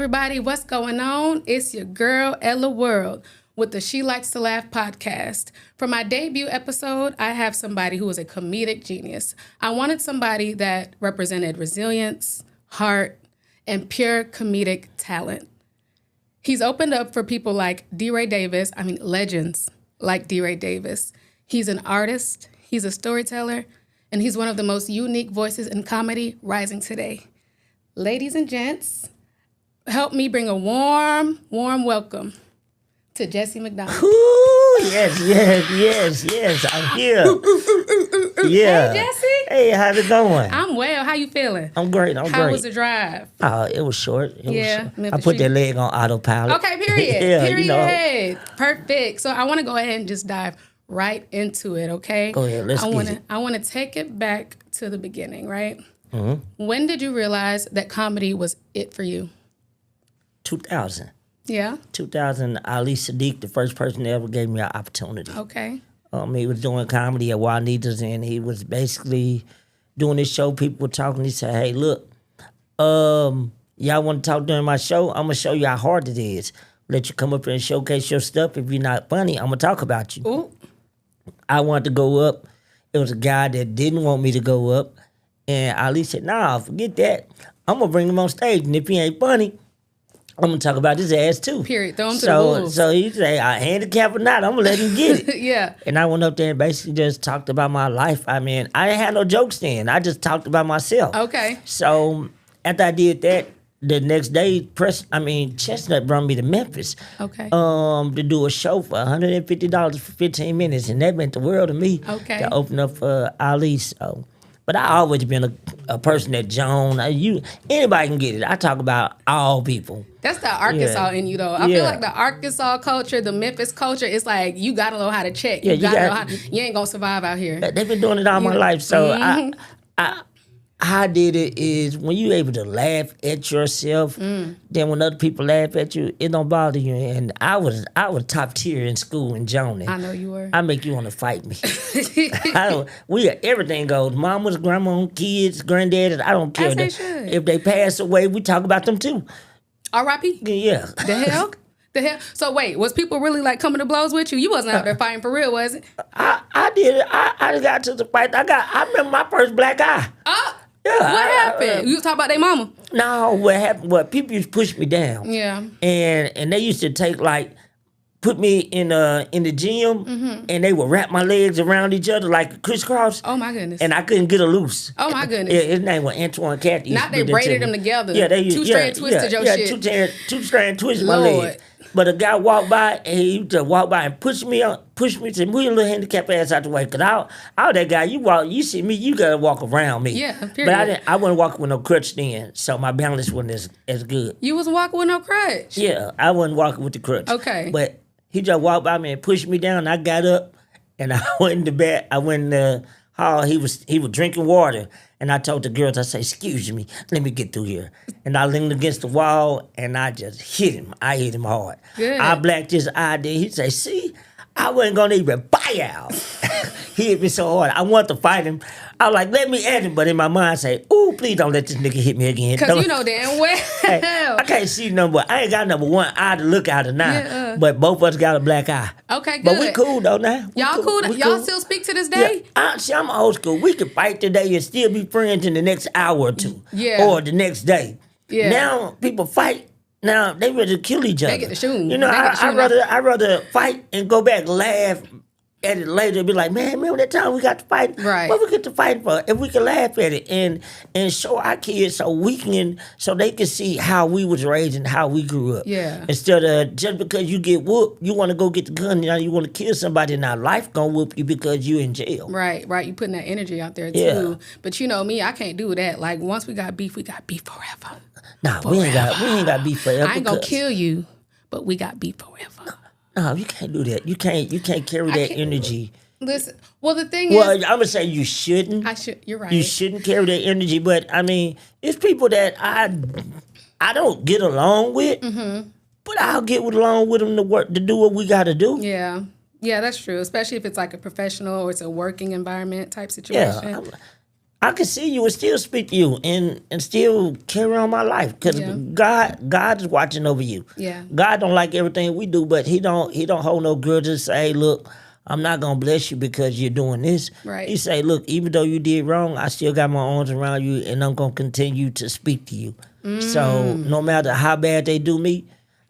everybody. What's going on? It's your girl, Ella World, with the She Likes to Laugh podcast. For my debut episode, I have somebody who is a comedic genius. I wanted somebody that represented resilience, heart, and pure comedic talent. He's opened up for people like legends like D. Ray Davis. He's an artist, he's a storyteller, and he's one of the most unique voices in comedy rising today. Ladies and gents, help me bring a warm welcome to Jessie Macdonald. Ooh, yes, I'm here. Yeah. Hey, Jessie. Hey, how's it going? I'm well. How you feeling? I'm great. How was the drive? It was short. Yeah. I put that leg on autopilot. Okay, period. Yeah, period. Perfect. So I want to go ahead and just dive right into it, okay? Go ahead. Let's get it. I want to take it back to the beginning, right? Mm-hmm. When did you realize that comedy was it for you? 2000. Yeah? 2000, Ali Sadiq, the first person that ever gave me an opportunity. Okay. He was doing comedy at Juanita's, and he was basically doing this show. People were talking. He said, hey, look, y'all want to talk during my show? I'm going to show you how hard it is. Let you come up here and showcase your stuff. If you're not funny, I'm going to talk about you. Ooh. I wanted to go up. It was a guy that didn't want me to go up. And Ali said, nah, forget that. I'm going to bring him on stage. And if he ain't funny, I'm going to talk about his ass too. Period. Throw him to the wolves. So he said, handicap or not, I'm going to let him get it. Yeah. And I went up there and basically just talked about my life. I mean, I didn't have no jokes then. I just talked about myself. Okay. So after I did that, the next day, Chestnut brought me to Memphis. Okay. To do a show for $150 for 15 minutes. And that meant the world to me. Okay. To open up for Ali. So. But I always been a person that anybody can get it. I talk about all people. That's the Arkansas in you, though. I feel like the Arkansas culture, the Memphis culture, it's like you gotta know how to check. You ain't gonna survive out here. They've been doing it all my life. So how I did it is when you able to laugh at yourself, then when other people laugh at you, it don't bother you. And I was top tier in school in Jonan. I know you were. I make you want to fight me. Everything goes. Mamas, grandma, kids, granddad. I don't care. If they pass away, we talk about them too. R.I.P. Yeah. The hell? The hell? So wait, was people really like coming to blows with you? You wasn't out there fighting for real, was it? I did it. I got to the fight. I remember my first black eye. Yeah, what happened? You was talking about their mama? No, what happened? What people used to push me down. Yeah. And they used to put me in the gym, and they would wrap my legs around each other like crisscross. Oh my goodness. And I couldn't get her loose. Oh my goodness. Yeah, his name was Antoine Cathy. Not they braided them together. Yeah, they two-strand twisted your shit. Two-strand twisted my leg. But a guy walked by, and he just walked by and pushed me, said, move your little handicap ass out the way. Because I was that guy, you see me, you got to walk around me. Yeah, period. But I wasn't walking with no crutch then, so my balance wasn't as good. You was walking with no crutch? Yeah, I wasn't walking with the crutch. Okay. But he just walked by me and pushed me down, and I got up, and I went in the back. I went in the hall. He was drinking water. And I told the girls, I said, excuse me, let me get through here. And I leaned against the wall, and I just hit him. I hit him hard. Good. I blacked his eye. He said, see, I wasn't going to even buy out. He hit me so hard. I wanted to fight him. I was like, let me at him. But in my mind, I say, ooh, please don't let this nigga hit me again. Because you know damn well. Hey, I can't see I ain't got number one eye to look out of now. Yeah, but both of us got a black eye. Okay, good. But we cool, though, now. Y'all cool? Y'all still speak to this day? Yeah. I'm old school. We can fight today and still be friends in the next hour or two. Yeah. Or the next day. Yeah. Now, people fight. Now, they ready to kill each other. They get the shooting. You know, I'd rather fight and go back, laugh at it later, and be like, man, remember that time we got to fight? Right. What we get to fight for? If we can laugh at it and show our kids so they can see how we was raised and how we grew up. Yeah. Instead of just because you get whooped, you want to go get the gun, now you want to kill somebody, now life gonna whoop you because you in jail. Right. You putting that energy out there too. Yeah. But you know me, I can't do that. Like once we got beef forever. Nah, we ain't got beef forever. I ain't gonna kill you, but we got beef forever. No, you can't do that. You can't carry that energy. Listen, well, the thing is... Well, I'm going to say you shouldn't. You're right. You shouldn't carry that energy, but, I mean, it's people that I don't get along with, but I'll get along with them to do what we got to do. Yeah. Yeah, that's true, especially if it's like a professional or it's a working environment type situation. Yeah, I can see you and still speak to you and still carry on my life because Yeah. God is watching over you. Yeah. God don't like everything we do, but he don't hold no grudges. Say, look, I'm not gonna bless you because you're doing this. Right. He say, look, even though you did wrong, I still got my arms around you and I'm gonna continue to speak to you. So no matter how bad they do me,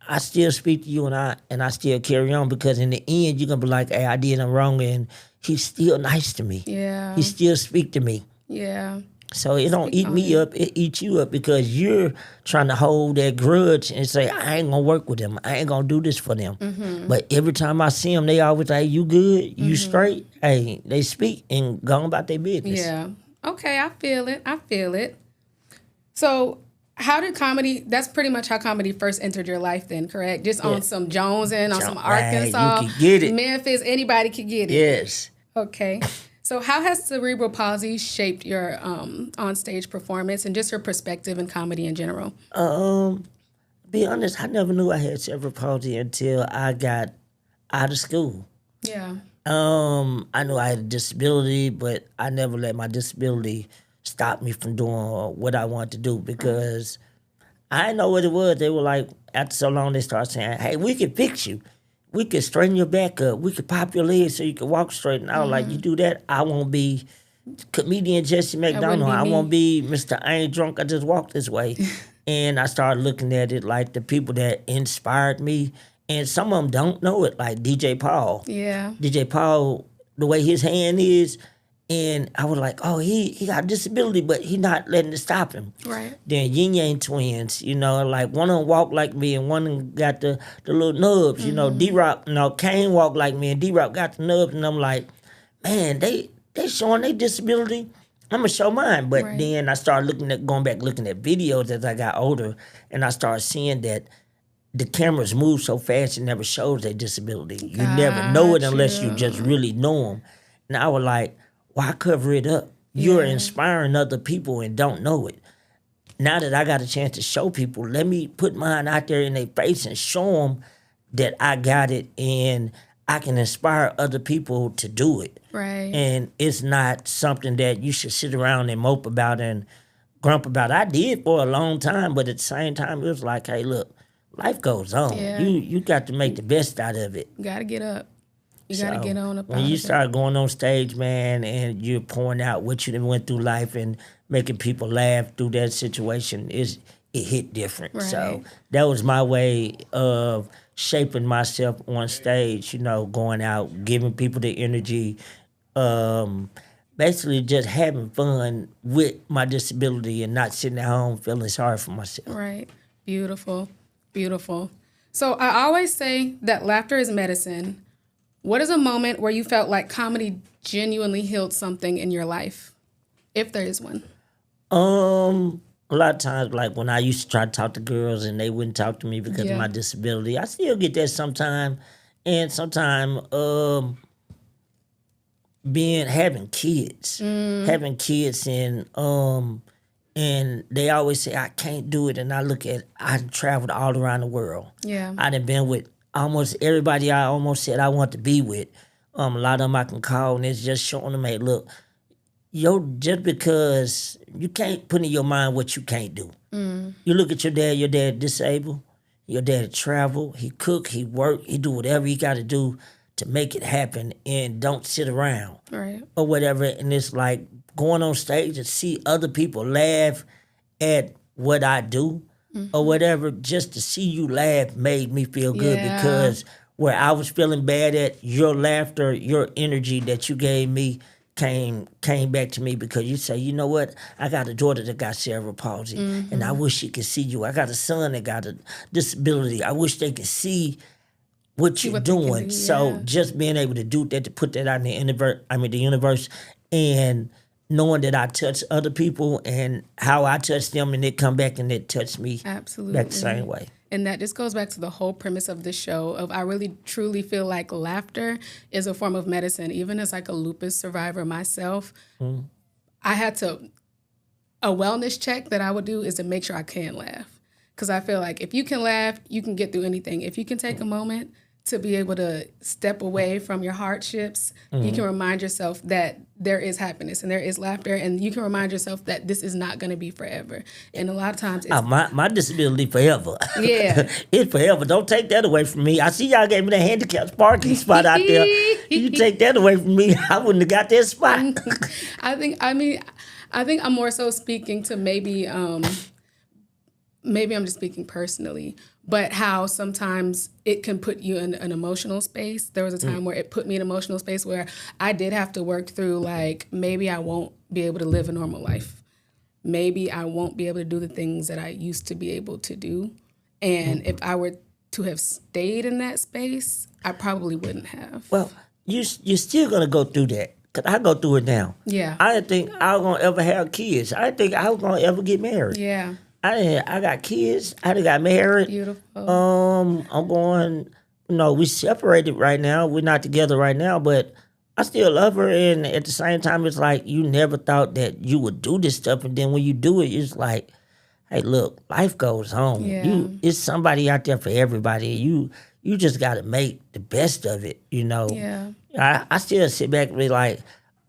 I still speak to you and I still carry on because in the end you're gonna be like, hey, I did him wrong and he's still nice to me. Yeah. He still speak to me. Yeah. So it don't eat me up, it eats you up because you're trying to hold that grudge and say, I ain't gonna work with them. I ain't gonna do this for them. But every time I see them, they always say, you good? You straight? Hey, they speak and go on about their business. Yeah. Okay, I feel it. So how did comedy, that's pretty much how comedy first entered your life then, correct? Just on some Jonesing, on some Arkansas, you could get it. Memphis, anybody could get it. Yes. Okay. So how has cerebral palsy shaped your on-stage performance and just your perspective in comedy in general? Be honest, I never knew I had cerebral palsy until I got out of school. Yeah. I knew I had a disability, but I never let my disability stop me from doing what I wanted to do because I didn't know what it was. They were like, after so long, they started saying, hey, we can fix you. We could straighten your back up. We could pop your legs so you can walk straight. And I was like, you do that, I won't be comedian Jessie Macdonald. I won't be Mr. I ain't drunk, I just walk this way. And I started looking at it like the people that inspired me. And some of them don't know it, like DJ Paul. Yeah. DJ Paul, the way his hand is, and I was like, oh, he got a disability, but he not letting it stop him. Right. Then Yin Yang twins, like one of them walk like me and one of them got the little nubs, D-Rock, Kane walk like me and D-Rock got the nubs, and I'm like, man, they showing their disability. I'm gonna show mine. But then I started going back looking at videos as I got older, and I started seeing that the cameras move so fast it never shows their disability. You never know it unless you just really know them. And I was like, why cover it up? You're inspiring other people and don't know it. Now that I got a chance to show people, let me put mine out there in their face and show them that I got it and I can inspire other people to do it. Right. And it's not something that you should sit around and mope about and grump about. I did for a long time, but at the same time, it was like, hey, look, life goes on. Yeah. You got to make the best out of it. You got to get up. You got to get on up. When you start going on stage, man, and you're pouring out what you went through life and making people laugh through that situation, it hit different. Right. So that was my way of shaping myself on stage, going out, giving people the energy, basically just having fun with my disability and not sitting at home feeling sorry for myself. Right. Beautiful. Beautiful. So I always say that laughter is medicine. What is a moment where you felt like comedy genuinely healed something in your life, if there is one? A lot of times, like when I used to try to talk to girls and they wouldn't talk to me because of my disability, I still get that sometime. And sometime having kids and they always say I can't do it, and I traveled all around the world. Yeah, I done been with almost everybody I almost said I want to be with. A lot of them I can call, and it's just showing them, hey, look, just because you can't put in your mind what you can't do. You look at your dad disabled, your dad travel, he cook, he work, he do whatever he got to do to make it happen and don't sit around. Right. Or whatever. And it's like going on stage and see other people laugh at what I do or whatever, just to see you laugh made me feel good because where I was feeling bad at, your laughter, your energy that you gave me came back to me because you say, you know what, I got a daughter that got cerebral palsy and I wish she could see you. I got a son that got a disability. I wish they could see what you're doing. So just being able to do that, to put that out in the universe, and knowing that I touch other people and how I touch them and it come back and it touch me absolutely back the same way. And that just goes back to the whole premise of the show of I really truly feel like laughter is a form of medicine. Even as like a lupus survivor myself, I had a wellness check that I would do is to make sure I can laugh. Because I feel like if you can laugh, you can get through anything. If you can take a moment to be able to step away from your hardships, you can remind yourself that there is happiness and there is laughter, and you can remind yourself that this is not going to be forever. And a lot of times it's... my disability forever. Yeah. It's forever. Don't take that away from me. I see y'all gave me that handicapped parking spot out there. You take that away from me, I wouldn't have got that spot. I think I'm more so speaking to maybe I'm just speaking personally, but how sometimes it can put you in an emotional space. There was a time where it put me in an emotional space where I did have to work through, like, maybe I won't be able to live a normal life. Maybe I won't be able to do the things that I used to be able to do. And if I were to have stayed in that space, I probably wouldn't have. Well, you're still going to go through that. Because I go through it now. Yeah. I didn't think I was going to ever have kids. I didn't think I was going to ever get married. Yeah. I got kids. I done got married. Beautiful. I'm going, we separated right now. We're not together right now, but I still love her. And at the same time, it's like you never thought that you would do this stuff. And then when you do it, it's like, hey, look, life goes on. Yeah. It's somebody out there for everybody. You just got to make the best of it, Yeah. I still sit back and be like,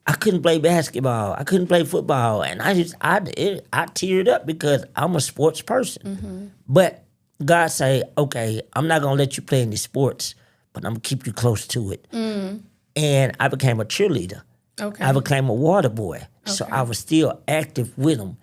I couldn't play basketball. I couldn't play football. And I teared up because I'm a sports person. But God say, okay, I'm not going to let you play any sports, but I'm going to keep you close to it. And I became a cheerleader. Okay. I became a water boy. So I was still active with them.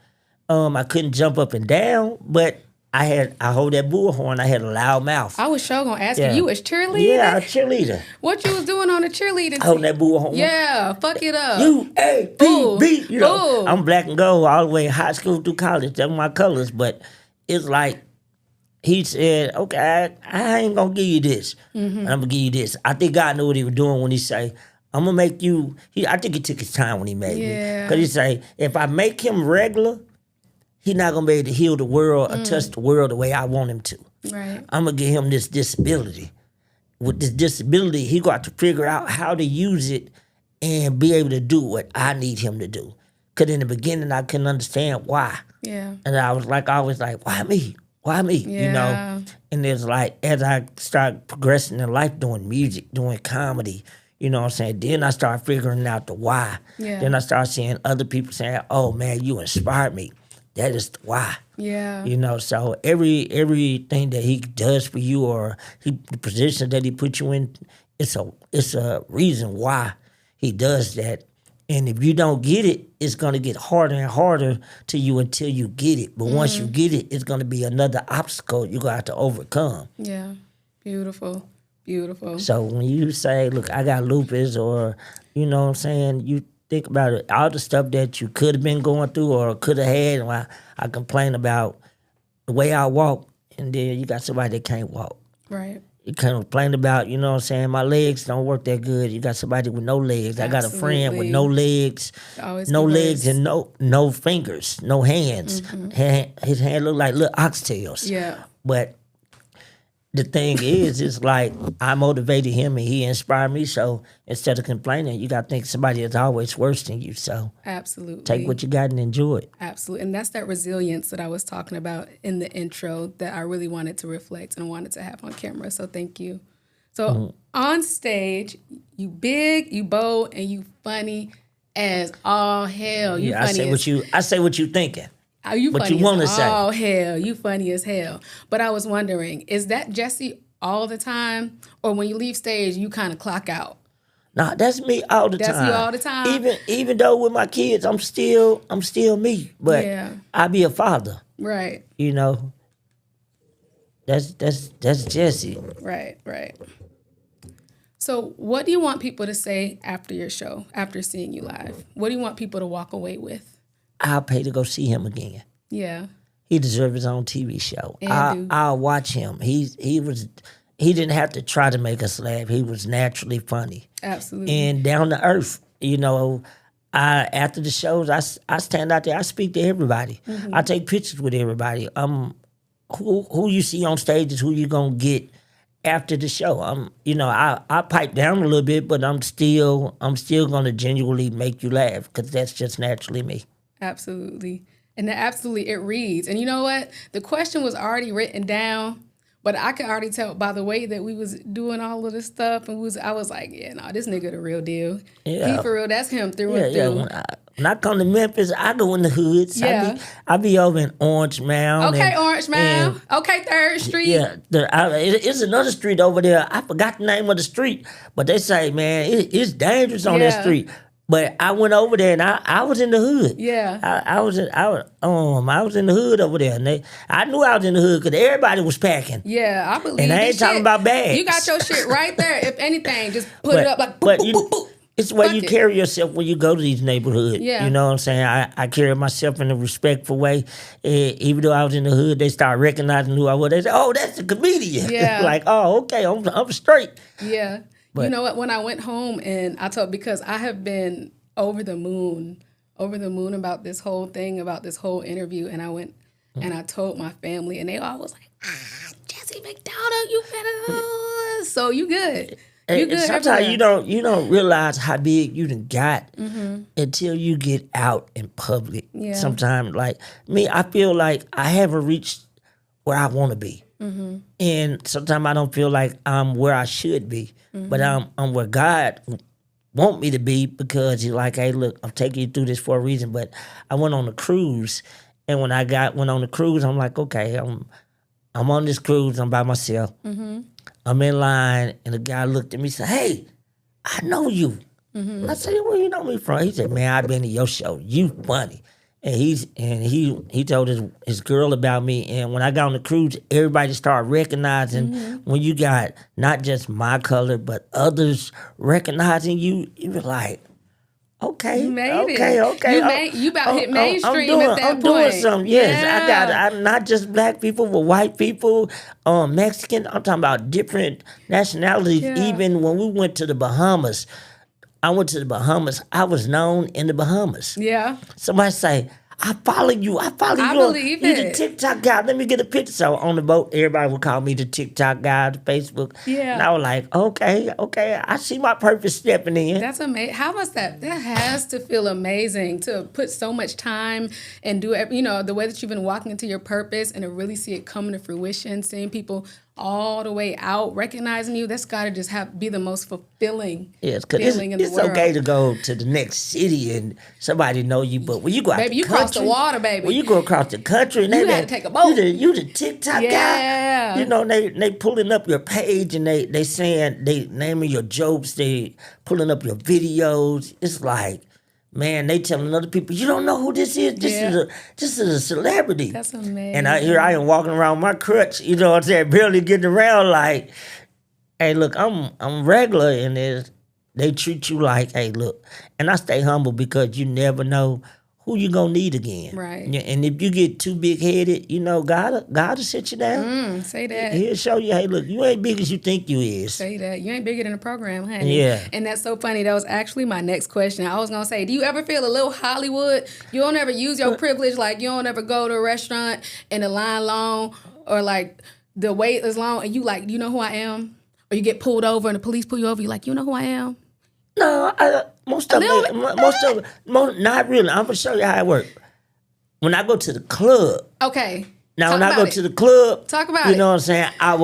I couldn't jump up and down, but I hold that bullhorn. I had a loud mouth. I was sure gonna ask you was cheerleading? Yeah, a cheerleader. What you was doing on the cheerleading Holding team? that bullhorn. Yeah, fuck it up. UAPB. Ooh. I'm black and gold all the way high school through college. That's my colors. But it's like he said, okay, I ain't gonna give you this. I'm gonna give you this. I think God knew what he was doing when he say, I'm gonna make you. I think he took his time when he made me. Because he say, if I make him regular, he's not going to be able to heal the world or touch the world the way I want him to. Right. I'm going to give him this disability. With this disability, he got to figure out how to use it and be able to do what I need him to do. Because in the beginning, I couldn't understand why. Yeah. And I was always like, why me? Why me? Yeah. And it's like, as I started progressing in life, doing music, doing comedy, you know what I'm saying? Then I started figuring out the why. Yeah. Then I started seeing other people saying, oh, man, you inspired me. That is the why. Yeah. So everything that he does for you or the position that he put you in, it's a reason why he does that. And if you don't get it, it's going to get harder and harder to you until you get it. But once you get it, it's going to be another obstacle you're going to have to overcome. Yeah. Beautiful. Beautiful. So when you say, look, I got lupus or, you know what I'm saying, you think about it, all the stuff that you could have been going through or could have had. And I complain about the way I walk, and then you got somebody that can't walk. Right. You complain about, you know what I'm saying, my legs don't work that good. You got somebody with no legs. Absolutely. I got a friend with no legs, Always no be legs worse. and no fingers, no hands. His hand look like little oxtails. Yeah. But the thing is, it's like I motivated him and he inspired me. So instead of complaining, you got to think somebody is always worse than you. So Absolutely. take what you got and enjoy it. Absolutely. And that's that resilience that I was talking about in the intro that I really wanted to reflect and wanted to have on camera. So thank you. So on stage, you big, you bold, and you funny as all hell. You I funny say what you thinking. You What funny you wanna as say. all hell. You funny as hell. But I was wondering, is that Jessie all the time? Or when you leave stage, you kind of clock out? Nah, that's me all the time. That's you all the time? Even though with my kids, I'm still me. But Yeah. I be a father. Right. You know. That's Jessie. Right. So what do you want people to say after your show, after seeing you live? What do you want people to walk away with? I'll pay to go see him again. Yeah. He deserves his own TV show. And I'll watch him. He didn't have to try to make us laugh. He was naturally funny Absolutely. and down to earth. You know, after the shows, I stand out there. I speak to everybody. I take pictures with everybody. Who you see on stage is who you gonna get after the show. I pipe down a little bit, but I'm still gonna genuinely make you laugh because that's just naturally me. Absolutely. And absolutely, it reads. And you know what? The question was already written down, But I could already tell by the way that we was doing all of this stuff, and I was like, yeah, no, this nigga the real deal. Yeah. He for real. That's him through Yeah, and yeah. through. When I come to Memphis, I go in the hoods. Yeah. I be over in Orange Mound. Okay, Orange Mound. Okay, 3rd Street. Yeah, it's another street over there. I forgot the name of the street, but they say, man, it's dangerous on that street. But I went over there and I was in the hood. Yeah. I was in the hood over there, and I knew I was in the hood because everybody was packing. Yeah, I believe. And I ain't talking about bags. You got your shit right there. If anything, just put it up like. But boop, boop, boop. It's the way you carry yourself when you go to these neighborhoods. Yeah. You know what I'm saying? I carry myself in a respectful way. Even though I was in the hood, they start recognizing who I was. They say, "Oh, that's a comedian." Yeah. Like, oh, okay, I'm straight. Yeah. But you know what? When I went home and I told, because I have been over the moon about this whole thing, about this whole interview, and I went and I told my family, and they all was like, Jessie Macdonald, you better. So you good. You good. Sometimes you don't realize how big you done got until you get out in public. Yeah. Sometimes, like me, I feel like I haven't reached where I want to be, and sometimes I don't feel like I'm where I should be, but I'm where God want me to be, because He's like, hey, look, I'm taking you through this for a reason. But I went on a cruise, and when I went on the cruise, I'm like, okay, I'm on this cruise, I'm by myself. I'm in line, and the guy looked at me and said, hey, I know you. I said, where you know me from? He said, man, I've been to your show. You funny. And he told his girl about me. And when I got on the cruise, everybody started recognizing when you got not just my color, but others recognizing you. You were like, okay, you made okay, it. okay. You about hit mainstream at that I'm point. doing something. Yes, Yeah. I'm not just black people, but white people, Mexican. I'm talking about different nationalities. Yeah. Even when we went to the Bahamas, I went to the Bahamas. I was known in the Bahamas. Yeah. Somebody say, I follow you. I believe you it. the TikTok guy. Let me get a picture. So on the boat, everybody would call me the TikTok guy, the Facebook. Yeah. And I was like, okay. I see my purpose stepping in. That's amazing. How must that has to feel amazing to put so much time and do it, the way that you've been walking into your purpose and to really see it come to fruition, seeing people all the way out recognizing you. That's got to just be the most fulfilling feeling in the world. It's okay to go to the next city and somebody know you, but when you go out baby, the you country, cross the water, baby. When you go across the country, and you got to take a boat. You the TikTok yeah. guy. They pulling up your page and they saying, they naming your jokes, they pulling up your videos. It's like, man, they telling other people, you don't know who this is. This is a celebrity. That's amazing. And I am walking around my crutch, you know what I'm saying, barely getting around like, hey, look, I'm regular in this. They treat you like, hey, look. And I stay humble because you never know who you gonna need again. Right. Yeah, and if you get too big-headed, God will sit you down. Say that. He'll show you, hey, look, you ain't big as you think you is. Say that. You ain't bigger than the program, honey. Yeah. And that's so funny. That was actually my next question. I was going to say, do you ever feel a little Hollywood? You don't ever use your privilege, like you don't ever go to a restaurant and the line long or like the wait is long and you like, you know who I am? Or you get pulled over and the police pull you over, you like, you know who I am? No, most of it, not really. I'm gonna show you how it works. When I go to the club, okay. Now when I go to the club, talk about you know what I'm saying. I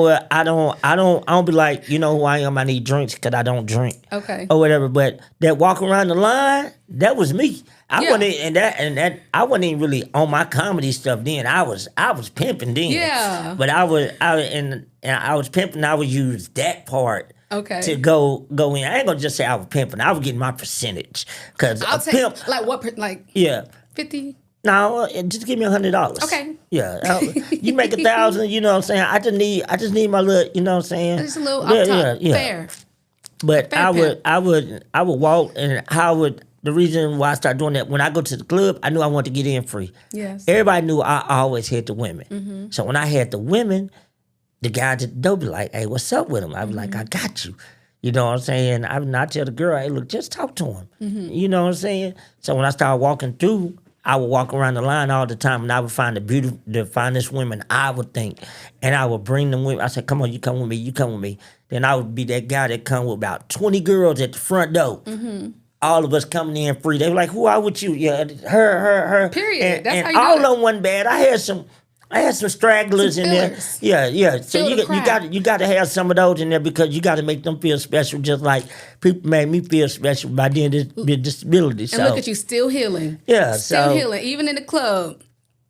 don't be like, you know who I am. I need drinks because I don't drink, okay, or whatever. But that walk around the line, that was me. I wasn't even really on my comedy stuff then. I was pimping then. Yeah. But I was pimping. I would use that part. Okay. To go in. I ain't gonna just say I was pimping. I was getting my percentage. Cause I'll take pimp, like what like 50? No, just give me $100. Okay. Yeah. You make 1,000, you know what I'm saying? I just need my little, you know what I'm saying? Just a little up top. Yeah. Fair. But Fair I would walk, and the reason why I started doing that, when I go to the club, I knew I wanted to get in free. Yes. Everybody knew I always had the women. Mm-hmm. So when I had the women, the guys at the door be like, hey, what's up with him? I be like, I got you. You know what I'm saying? I would not tell the girl, hey, look, just talk to him. Mm-hmm. You know what I'm saying? So when I started walking through, I would walk around the line all the time, and I would find the finest women I would think, and I would bring them with me. I said, come on, you come with me, you come with me. Then I would be that guy that come with about 20 girls at the front door. Mm-hmm. All of us coming in free. They were like, who are with you? Yeah, her. Period. And That's how you all do it. of them wasn't bad. I had some I had some stragglers in there. Yeah. So you got to have some of those in there because you got to make them feel special, just like people made me feel special by doing this disability. And look at you, still healing. Yeah, still healing, even in the club.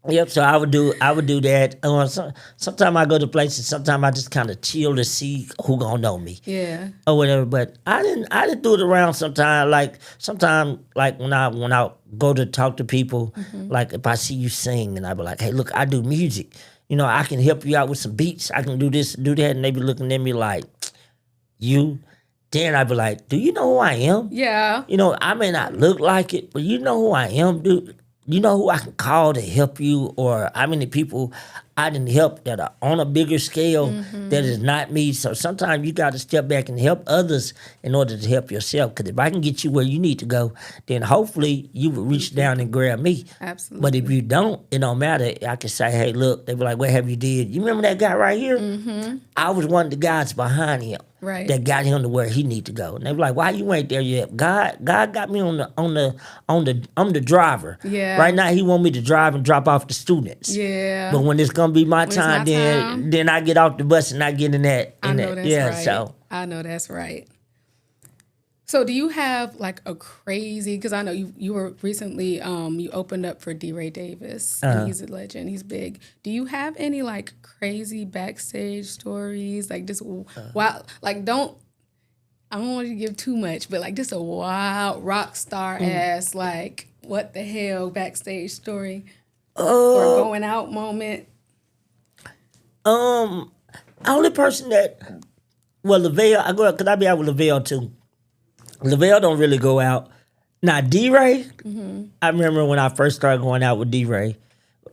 Yep. So I would do that. Sometimes I go to places. Sometimes I just kind of chill to see who gonna know me. Yeah. Or whatever. But I didn't do it around sometimes. Like when I go to talk to people, like if I see you sing and I be like, hey, look, I do music. You know, I can help you out with some beats. I can do this, do that, and they be looking at me like, you. Then I be like, do you know who I am? Yeah. You know, I may not look like it, but you know who I am, dude. You know who I can call to help you, or how many people I didn't help that are on a bigger scale that is not me. So sometimes you got to step back and help others in order to help yourself. Because if I can get you where you need to go, then hopefully you will reach down and grab me. Absolutely. But if you don't, it don't matter. I can say, hey, look, they be like, what have you did? You remember that guy right here? I was one of the guys behind him. Right. That got him to where he need to go. And they were like, why you ain't there yet? God got me on the driver. Yeah. Right now he want me to drive and drop off the students. Yeah. But when it's gonna be my time, then I get off the bus and I get in that. I know that's right. So I know that's right. So do you have like a crazy, because I know you were recently, you opened up for D. Ray Davis. And he's a legend. He's big. Do you have any like crazy backstage stories? Like just wild, like I don't want you to give too much, but like just a wild rock star ass, like what the hell backstage story or going out moment? Only person that, Lavelle, I go out, because I be out with Lavelle too. Lavelle don't really go out. Now, D-Ray, I remember when I first started going out with D-Ray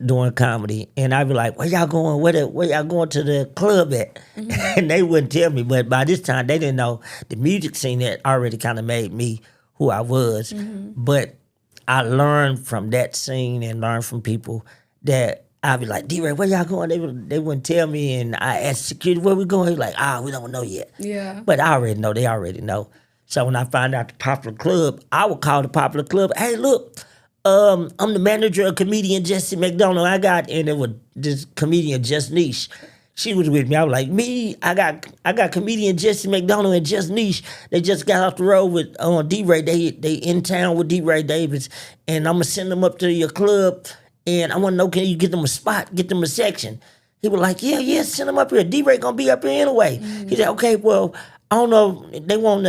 doing comedy, and I'd be like, where y'all going? Where y'all going to the club at? And they wouldn't tell me, but by this time, they didn't know the music scene had already kind of made me who I was. But I learned from that scene and learned from people that I'd be like, D-Ray, where y'all going? They wouldn't tell me, and I asked security, where we going? He was like, we don't know yet. Yeah. But I already know. They already know. So when I find out the Popular Club, I would call the Popular Club. Hey, look, I'm the manager of comedian Jessie Macdonald. And it was this comedian Just Niche. She was with me. I was like, I got comedian Jessie Macdonald and Just Niche. They just got off the road with D-Ray. They in town with D. Ray Davis, and I'm gonna send them up to your club. And I want to know, can you get them a spot, get them a section? He was like, yeah, send them up here. D. Ray gonna be up here anyway. He said, okay, well, I don't know. They want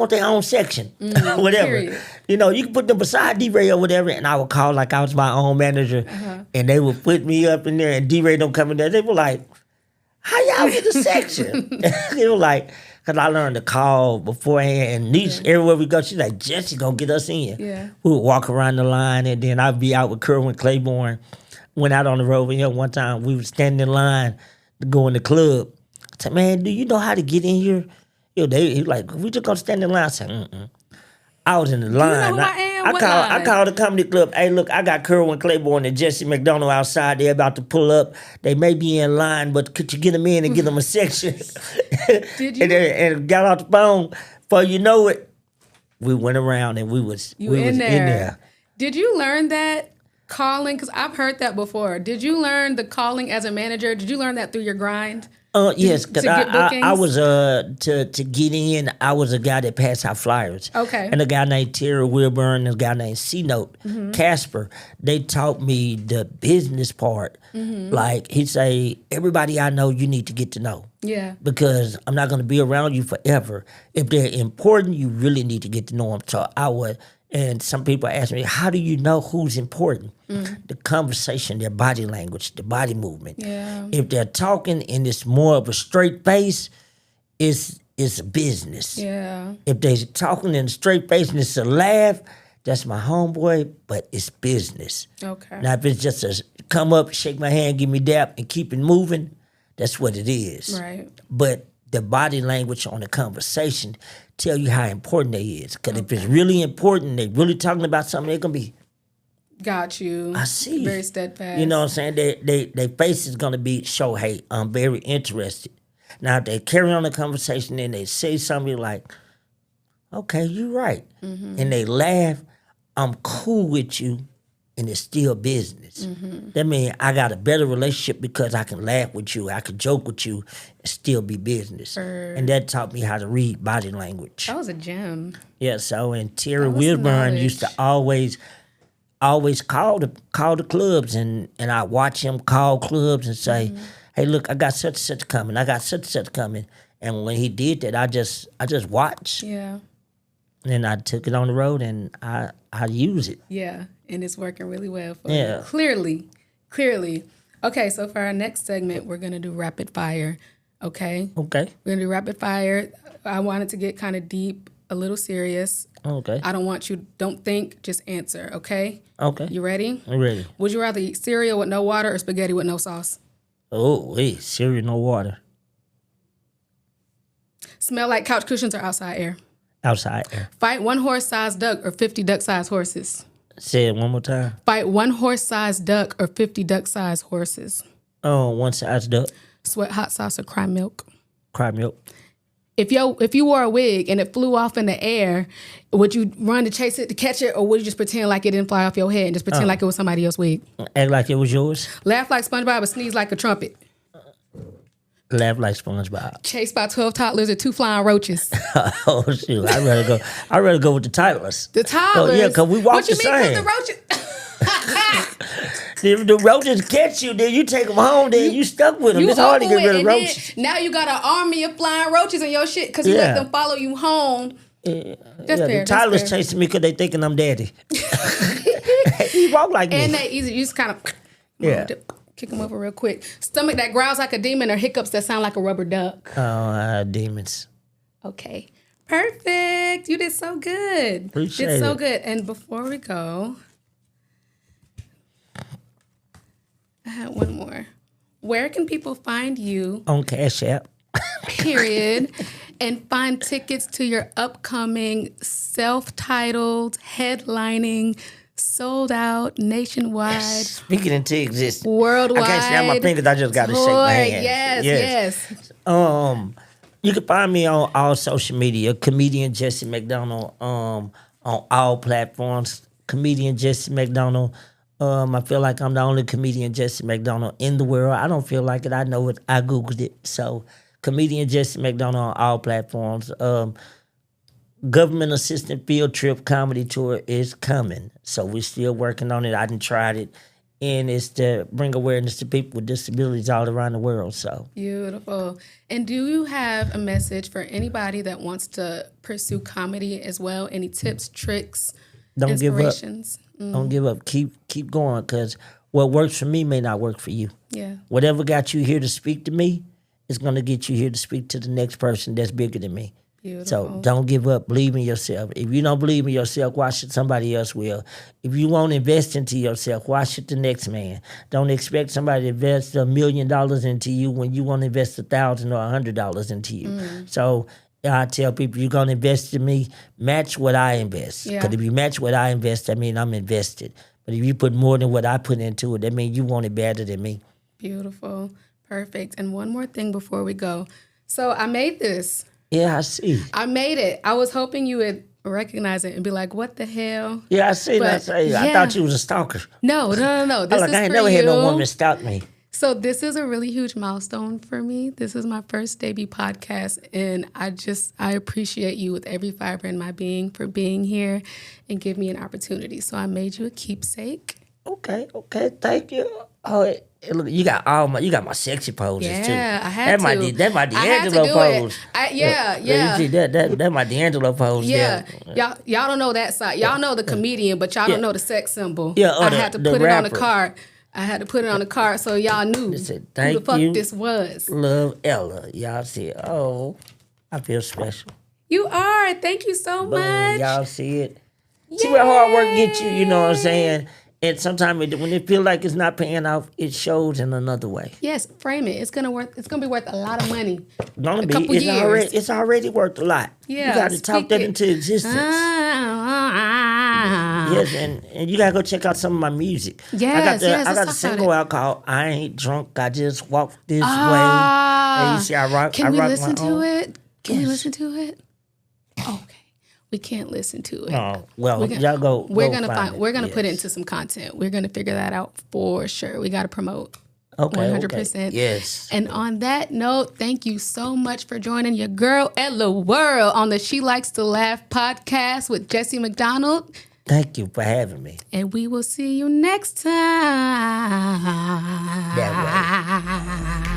their own section, whatever. Period. You know, you can put them beside D-Ray or whatever, and I would call like I was my own manager, and they would put me up in there, and D-Ray don't come in there. They were like, "How y'all get a section?" They were like, "Cause I learned to call beforehand." And Niche, everywhere we go, she's like, "Jessie gonna get us in." Yeah. We would walk around the line, and then I'd be out with Kerwin Claiborne. Went out on the road with him one time. We were standing in line to go in the club. I said, "Man, do you know how to get in here?" He was like, we just gonna stand in line. I said, I was in the line. You know who I am? I called the comedy club. Hey, look, I got Kerwin Claiborne and Jessie Macdonald outside. They're about to pull up. They may be in line, but could you get them in and get them a section? Did you? and got off the phone. Before you know it, we went around and we was in there. Did you learn that calling? Because I've heard that before. Did you learn the calling as a manager? Did you learn that through your grind? Yes, because I was to get in. I was a guy that passed out flyers. Okay, and a guy named Terry Wilburn and a guy named C Note Casper. They taught me the business part. Like he'd say, everybody I know, you need to get to know. Yeah, because I'm not going to be around you forever. If they're important, you really need to get to know them. So I would. And some people ask me, how do you know who's important? The conversation, their body language, the body movement. Yeah. If they're talking and it's more of a straight face, it's a business. Yeah. If they're talking in a straight face and it's a laugh, that's my homeboy, but it's business. Okay. Now, if it's just a come up, shake my hand, give me dap, and keep it moving, that's what it is. Right. But the body language on the conversation tell you how important they is. Because if it's really important, they really talking about something, they're going to be, got you. I see. Very steadfast. You know what I'm saying? Their face is going to be, show, hey, I'm very interested. Now, if they carry on the conversation and they say something like, okay, you're right. And they laugh, I'm cool with you. and it's still business. That means I got a better relationship because I can laugh with you, I can joke with you, and still be business. And that taught me how to read body language. That was a gem. Yeah, so and Terry That was Wilburn used to knowledge. always call the clubs, and I watch him call clubs and say, "Hey, look, I got such and such coming. I got such and such coming." And when he did that, I just watched. Yeah. And I took it on the road and I use it. Yeah. And it's working really well for Yeah. you. Clearly. Okay, so for our next segment, we're going to do rapid fire. Okay? Okay. We're going to do rapid fire. I wanted to get kind of deep, a little serious. Okay. I don't think, just answer, okay? Okay. You ready? I'm ready. Would you rather eat cereal with no water or spaghetti with no sauce? Oh, wait, cereal, no water. Smell like couch cushions or outside air? Outside air. Fight one horse-sized duck or 50 duck-sized horses? Say it one more time. Fight one horse-sized duck or 50 duck-sized horses? Oh, one size duck. Sweat hot sauce or cry milk? Cry milk. If you wore a wig and it flew off in the air, would you run to chase it to catch it, or would you just pretend like it didn't fly off your head and just pretend like it was somebody else's wig? Act like it was yours. Laugh like SpongeBob or sneeze like a trumpet? Laugh like SpongeBob. Chased by 12 toddlers or 2 flying roaches? Oh shoot! I'd rather go with the toddlers. The toddlers? Oh, yeah, because we walk what the you mean, same. the roaches? If the roaches catch you, then you take them home. Then you stuck with them. It's hard to get rid of roaches. Now you got an army of flying roaches in your shit because you let them follow you home. That's fair. The toddlers chasing me because they thinking I'm daddy. He walk like me. And they easy. You just kind of kick them over real quick. Stomach that growls like a demon or hiccups that sound like a rubber duck? Oh, demons. Okay. Perfect. You did so good. Appreciate Did so it. good. And before we go, I had one more. Where can people find you, On Cash App. period, and find tickets to your upcoming self-titled, headlining, sold out, nationwide, Speaking into existence. worldwide I can't snap my fingers. I just got to shake my hand. Yes. You can find me on all social media. Comedian Jessie Macdonald. On all platforms. Comedian Jessie Macdonald. I feel like I'm the only comedian Jessie Macdonald in the world. I don't feel like it. I know it. I Googled it. So, comedian Jessie Macdonald on all platforms. Government assistant field trip comedy tour is coming. So we're still working on it. I done tried it. And it's to bring awareness to people with disabilities all around the world. So Beautiful. And do you have a message for anybody that wants to pursue comedy as well? Any tips, tricks, don't give up. inspirations? Don't give up. Keep going, because what works for me may not work for you. Yeah. Whatever got you here to speak to me is going to get you here to speak to the next person that's bigger than me. Beautiful. So don't give up. Believe in yourself. If you don't believe in yourself, why should somebody else will? If you won't invest into yourself, why should the next man? Don't expect somebody to invest $1 million into you when you want to invest $1,000 or $100 into you. So I tell people, you're going to invest in me, match what I invest. Yeah. Because if you match what I invest, that means I'm invested. But if you put more than what I put into it, that means you want it better than me. Beautiful. Perfect. And one more thing before we go. So I made this. Yeah, I see. I made it. I was hoping you would recognize it and be like, what the hell? Yeah, I see. But, I yeah. thought you was a stalker. No. This I is ain't for never had no you. woman stalk me. So this is a really huge milestone for me. This is my first debut podcast, and I appreciate you with every fiber in my being for being here and give me an opportunity. So I made you a keepsake. Okay, thank you. Oh, look, you got my sexy poses too. Yeah, I had to. That my I had to D'Angelo do pose. it. Yeah. You see that my D'Angelo pose. Yeah, Yeah. y'all don't know that side. Y'all know the comedian, but y'all don't know the sex symbol. Yeah, I had to put it on the rapper. card. I had to put it on the card so y'all knew said, who "Thank the fuck you. this was. Love Ella. Y'all see, oh, I feel special. You are. Thank you so Boom, much. y'all see it. See what hard work get you, you know what I'm saying? And sometimes when it feel like it's not paying off, it shows in another way. Yes, frame it. It's gonna be worth a lot of money. Gonna be. couple years. It's already worth a lot. Yeah, You got to talk speak that it. into existence. Yes, and you gotta go check out some of my music. Yes, I let's got talk a about single it. out called "I Ain't Drunk, I Just Walk This Way." And you see, I rock. Can I we rock listen my to own. it? Can we Yes. listen to it? Okay. we can't listen to it. Oh, well, y'all go. We're go gonna find we're gonna it. put it Yes. into some content. We're gonna figure that out for sure. We gotta promote. Okay, 100%. okay. Yes. And on that note, thank you so much for joining your girl Ella World on the She Likes to Laugh podcast with Jessie Macdonald. Thank you for having me. And we will see you next time. That way.